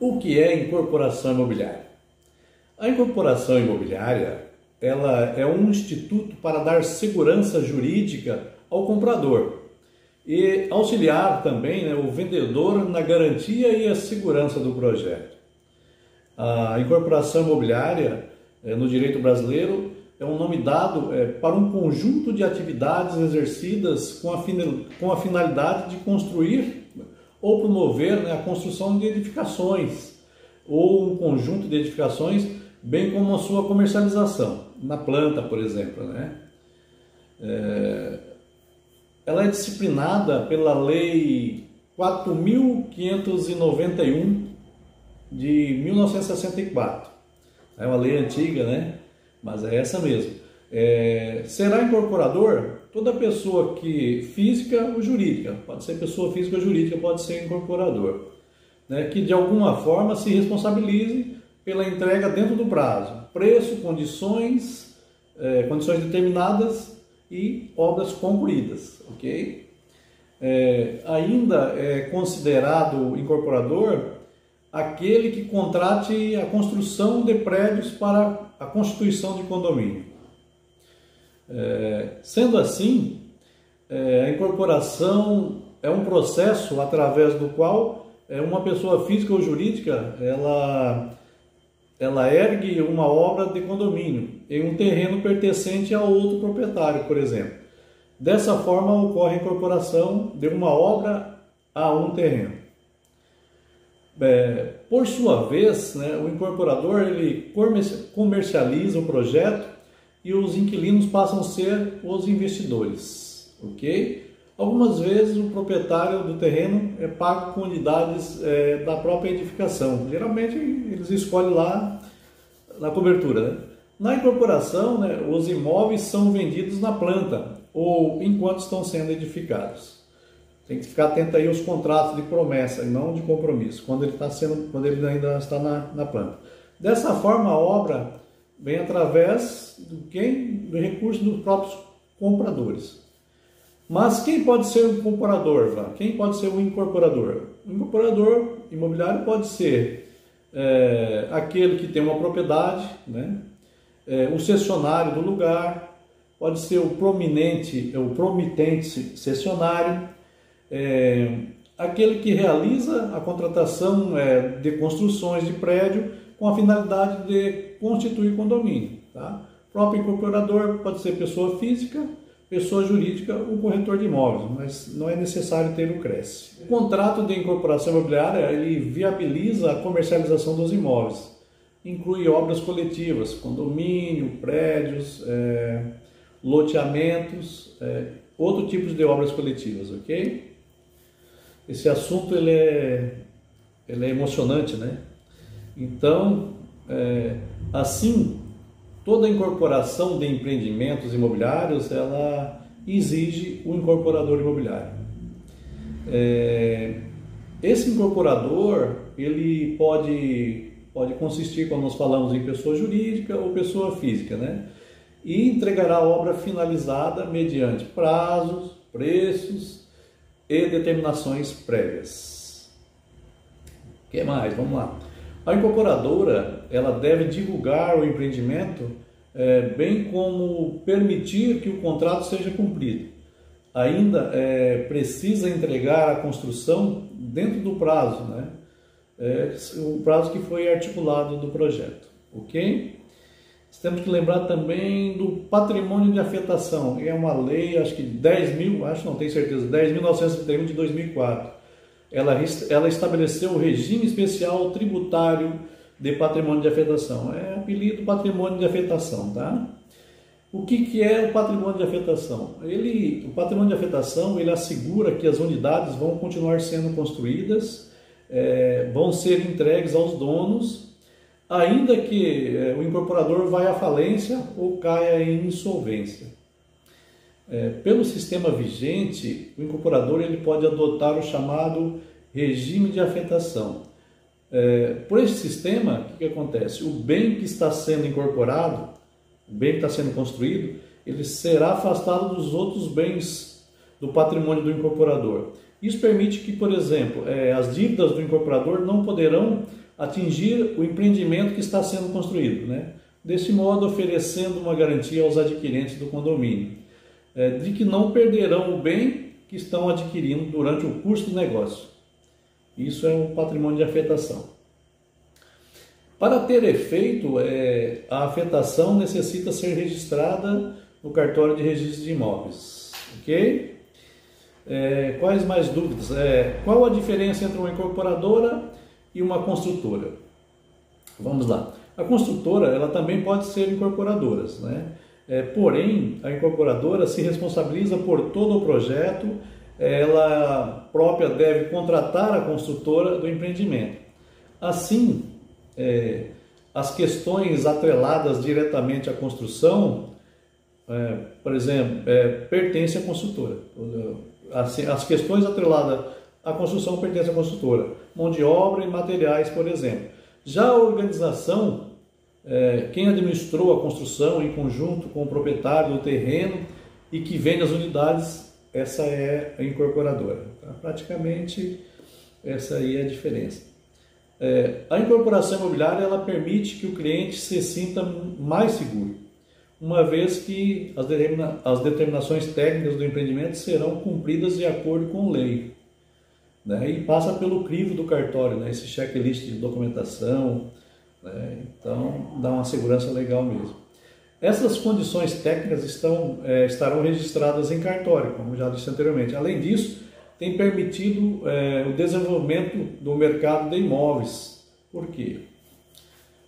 O que é incorporação imobiliária? A incorporação imobiliária, ela é um instituto para dar segurança jurídica ao comprador e auxiliar também, o vendedor na garantia e a segurança do projeto. A incorporação imobiliária, no direito brasileiro, é um nome dado para um conjunto de atividades exercidas com a finalidade de construir ou promover a construção de edificações ou um conjunto de edificações, bem como a sua comercialização, na planta, por exemplo. Ela é disciplinada pela Lei 4.591 de 1964. É uma lei antiga, mas é essa mesmo. Será incorporador toda pessoa física ou jurídica, pode ser pessoa física ou jurídica, pode ser incorporador, que de alguma forma se responsabilize pela entrega dentro do prazo, preço, condições determinadas e obras concluídas, ok? Ainda é considerado incorporador aquele que contrate a construção de prédios para a constituição de condomínio. Sendo assim, a incorporação é um processo através do qual uma pessoa física ou jurídica ela ergue uma obra de condomínio em um terreno pertencente a outro proprietário, por exemplo. Dessa forma ocorre a incorporação de uma obra a um terreno. Por sua vez, o incorporador ele comercializa o projeto e os inquilinos passam a ser os investidores, ok? Algumas vezes o proprietário do terreno é pago com unidades da própria edificação. Geralmente eles escolhem lá na cobertura. Na incorporação, os imóveis são vendidos na planta ou enquanto estão sendo edificados. Tem que ficar atento aí aos contratos de promessa e não de compromisso, quando ele ainda está na planta. Dessa forma, a obra vem através do recurso dos próprios compradores. Mas quem pode ser um comprador? Quem pode ser um incorporador? O incorporador imobiliário pode ser aquele que tem uma propriedade, o cessionário do lugar, pode ser o promitente cessionário, aquele que realiza a contratação de construções de prédio com a finalidade de constituir condomínio. O próprio incorporador pode ser pessoa física, pessoa jurídica ou corretor de imóveis, mas não é necessário ter o CRESS. O contrato de incorporação imobiliária ele viabiliza a comercialização dos imóveis, inclui obras coletivas, condomínio, prédios, loteamentos, outros tipos de obras coletivas, ok? Esse assunto ele é emocionante, Então, assim, toda incorporação de empreendimentos imobiliários, ela exige um incorporador imobiliário. Esse incorporador, ele pode consistir, como nós falamos, em pessoa jurídica ou pessoa física, E entregará a obra finalizada mediante prazos, preços e determinações prévias. O que mais? Vamos lá. A incorporadora ela deve divulgar o empreendimento, bem como permitir que o contrato seja cumprido. Ainda precisa entregar a construção dentro do prazo, o prazo que foi articulado do projeto, ok? Temos que lembrar também do patrimônio de afetação, que é uma lei, acho que 10.931 de 2004. Ela estabeleceu o regime especial tributário de patrimônio de afetação. É apelido patrimônio de afetação, O que é o patrimônio de afetação? O patrimônio de afetação ele assegura que as unidades vão continuar sendo construídas, vão ser entregues aos donos, ainda que o incorporador vá à falência ou caia em insolvência. Pelo sistema vigente, o incorporador ele pode adotar o chamado regime de afetação. Por esse sistema, o que acontece? O bem que está sendo incorporado, o bem que está sendo construído, ele será afastado dos outros bens do patrimônio do incorporador. Isso permite que, por exemplo, as dívidas do incorporador não poderão atingir o empreendimento que está sendo construído, né? Desse modo, oferecendo uma garantia aos adquirentes do condomínio, de que não perderão o bem que estão adquirindo durante o curso do negócio. Isso é um patrimônio de afetação. Para ter efeito, a afetação necessita ser registrada no cartório de registro de imóveis. Ok? Quais mais dúvidas? Qual a diferença entre uma incorporadora e uma construtora? Vamos lá. A construtora, ela também pode ser incorporadora, né? Porém, a incorporadora se responsabiliza por todo o projeto, ela própria deve contratar a construtora do empreendimento. Assim, as questões atreladas diretamente à construção, por exemplo, pertencem à construtora. As questões atreladas à construção pertencem à construtora. Mão de obra e materiais, por exemplo. Já a organização, quem administrou a construção em conjunto com o proprietário do terreno e que vende as unidades, essa é a incorporadora. Tá? Praticamente, essa aí é a diferença. A incorporação imobiliária, ela permite que o cliente se sinta mais seguro, uma vez que as determinações técnicas do empreendimento serão cumpridas de acordo com lei, né? E passa pelo crivo do cartório, né? Esse checklist de documentação, né? Então dá uma segurança legal mesmo. Essas condições técnicas estarão registradas em cartório, como já disse anteriormente. Além disso, tem permitido o desenvolvimento do mercado de imóveis. Por quê?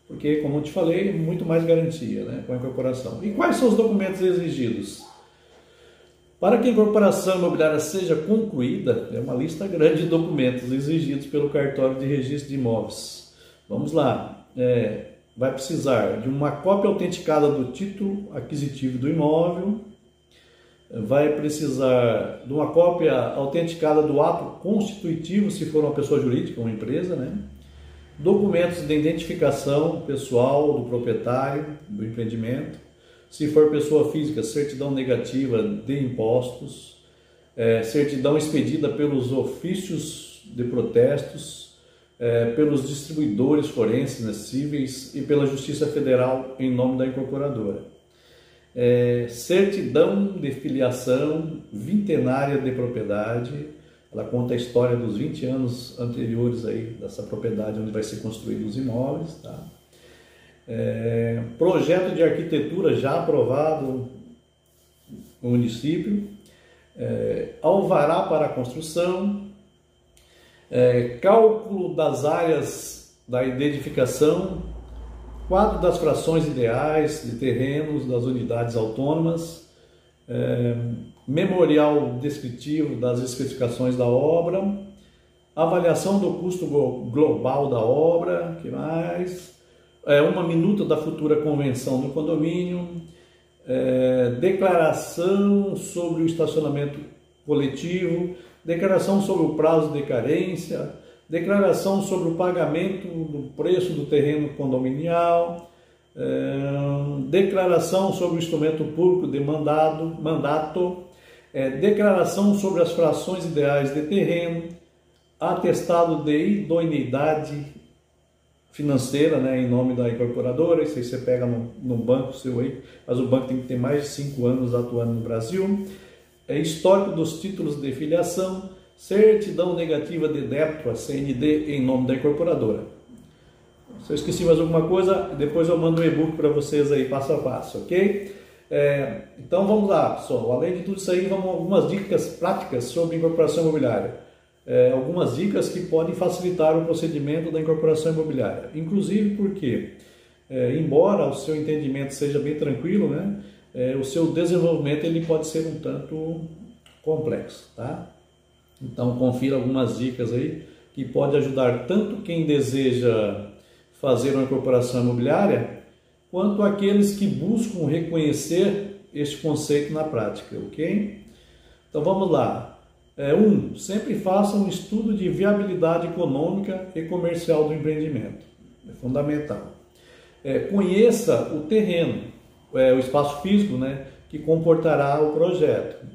Porque, como eu te falei, muito mais garantia, né, com a incorporação. E quais são os documentos exigidos? Para que a incorporação imobiliária seja concluída, é uma lista grande de documentos exigidos pelo cartório de registro de imóveis. Vamos lá. Vai precisar de uma cópia autenticada do título aquisitivo do imóvel, vai precisar de uma cópia autenticada do ato constitutivo, se for uma pessoa jurídica, uma empresa, né? Documentos de identificação pessoal do proprietário do empreendimento, se for pessoa física, certidão negativa de impostos, certidão expedida pelos ofícios de protestos, pelos distribuidores forenses, né, cíveis e pela Justiça Federal em nome da incorporadora. Certidão de filiação vintenária de propriedade, ela conta a história dos 20 anos anteriores aí dessa propriedade onde vai ser construído os imóveis, tá? Projeto de arquitetura já aprovado no município, alvará para a construção, cálculo das áreas da edificação, quadro das frações ideais de terrenos das unidades autônomas, memorial descritivo das especificações da obra, avaliação do custo global da obra, que mais? Uma minuta da futura convenção do condomínio, declaração sobre o estacionamento coletivo, declaração sobre o prazo de carência, declaração sobre o pagamento do preço do terreno condominial, declaração sobre o instrumento público de mandato, declaração sobre as frações ideais de terreno, atestado de idoneidade financeira, né, em nome da incorporadora. Isso aí você pega no banco seu aí, mas o banco tem que ter mais de 5 anos atuando no Brasil. Histórico dos títulos de filiação, certidão negativa de débito, a CND, em nome da incorporadora. Se eu esqueci mais alguma coisa, depois eu mando um e-book para vocês aí, passo a passo, ok? Então vamos lá, pessoal. Além de tudo isso aí, vamos algumas dicas práticas sobre incorporação imobiliária. Algumas dicas que podem facilitar o procedimento da incorporação imobiliária. Inclusive porque, embora o seu entendimento seja bem tranquilo, né, o seu desenvolvimento ele pode ser um tanto complexo, tá? Então confira algumas dicas aí que pode ajudar tanto quem deseja fazer uma incorporação imobiliária, quanto aqueles que buscam reconhecer este conceito na prática, ok? Então vamos lá. Sempre faça um estudo de viabilidade econômica e comercial do empreendimento. É fundamental. Conheça o terreno, o espaço físico, né, que comportará o projeto.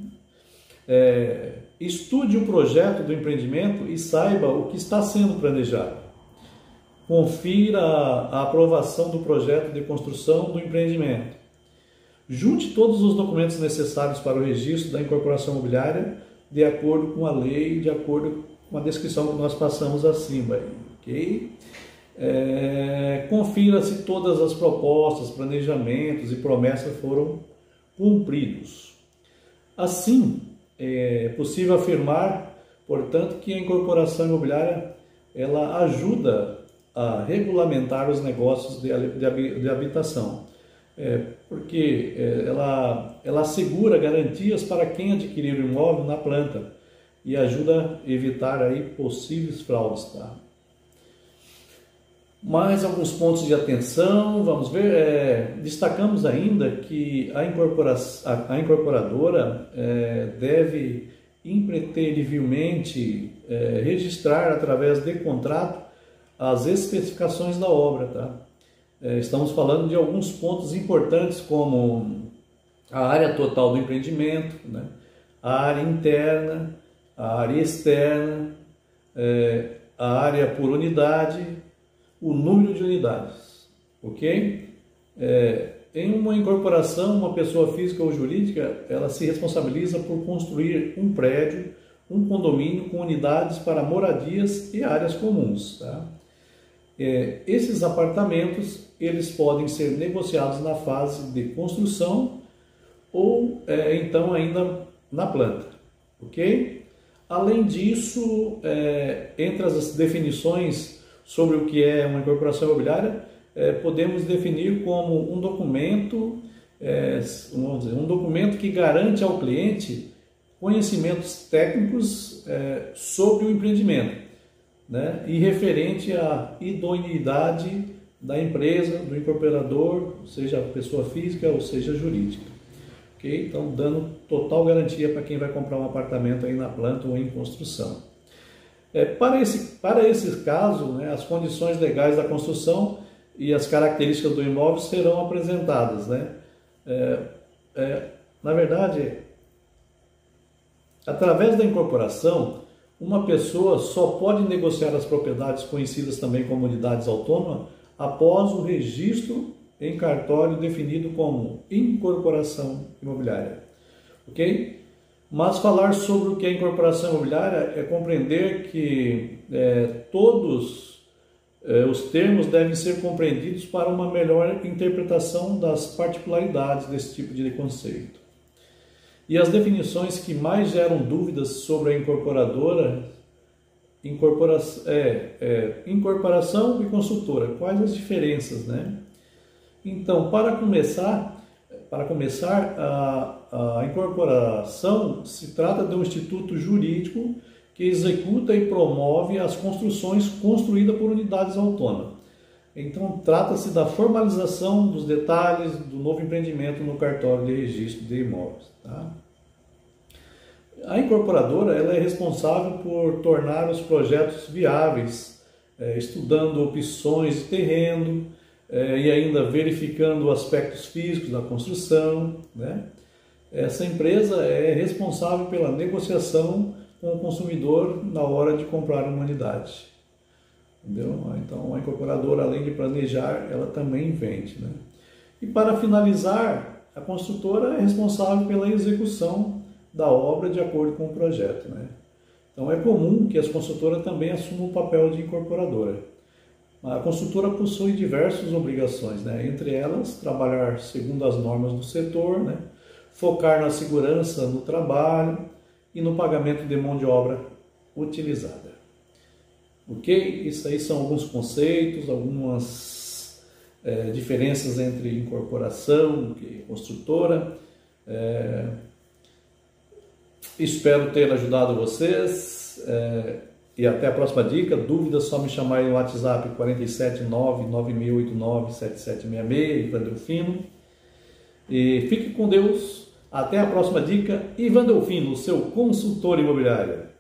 Estude o projeto do empreendimento e saiba o que está sendo planejado. confira a aprovação do projeto de construção do empreendimento. Junte todos os documentos necessários para o registro da incorporação imobiliária de acordo com a lei, de acordo com a descrição que nós passamos acima. Ok? Confira se todas as propostas, planejamentos e promessas foram cumpridos. Assim, é possível afirmar, portanto, que a incorporação imobiliária ela ajuda a regulamentar os negócios de habitação, porque ela assegura garantias para quem adquirir o imóvel na planta e ajuda a evitar aí possíveis fraudes. Tá? Mais alguns pontos de atenção, vamos ver. Destacamos ainda que a incorporadora deve impreterivelmente registrar através de contrato as especificações da obra. Tá? Estamos falando de alguns pontos importantes como a área total do empreendimento, né? A área interna, a área externa, a área por unidade, o número de unidades, ok? Em uma incorporação, uma pessoa física ou jurídica, ela se responsabiliza por construir um prédio, um condomínio com unidades para moradias e áreas comuns. Tá? Esses apartamentos, eles podem ser negociados na fase de construção ou então ainda na planta, ok? Além disso, entre as definições sobre o que é uma incorporação imobiliária, podemos definir como um documento, vamos dizer, um documento que garante ao cliente conhecimentos técnicos sobre o empreendimento, né, e referente à idoneidade da empresa, do incorporador, seja pessoa física ou seja jurídica. Okay? Então, dando total garantia para quem vai comprar um apartamento aí na planta ou em construção. Para esse caso, né, as condições legais da construção e as características do imóvel serão apresentadas. Né? Na verdade, através da incorporação, uma pessoa só pode negociar as propriedades conhecidas também como unidades autônomas após o registro em cartório definido como incorporação imobiliária. Ok? Mas falar sobre o que é incorporação imobiliária é compreender que todos os termos devem ser compreendidos para uma melhor interpretação das particularidades desse tipo de conceito. E as definições que mais geram dúvidas sobre a incorporadora, incorporação e consultora, quais as diferenças, né? Então, para começar, a incorporação se trata de um instituto jurídico que executa e promove as construções construídas por unidades autônomas. Então, trata-se da formalização dos detalhes do novo empreendimento no cartório de registro de imóveis. Tá? A incorporadora ela é responsável por tornar os projetos viáveis, estudando opções de terreno e ainda verificando aspectos físicos da construção. Né? Essa empresa é responsável pela negociação com o consumidor na hora de comprar uma unidade. Entendeu? Então, a incorporadora, além de planejar, ela também vende. Né? E para finalizar, a construtora é responsável pela execução da obra de acordo com o projeto. Né? Então, é comum que as construtoras também assumam o papel de incorporadora. A construtora possui diversas obrigações, né? Entre elas, trabalhar segundo as normas do setor, né? Focar na segurança no trabalho e no pagamento de mão de obra utilizada. Ok? Isso aí são alguns conceitos, algumas diferenças entre incorporação e construtora. Espero ter ajudado vocês e até a próxima dica. Dúvidas, só me chamar aí no WhatsApp 479-9689-7766, Ivan Delfino. E fique com Deus. Até a próxima dica. Ivan Delfino, seu consultor imobiliário.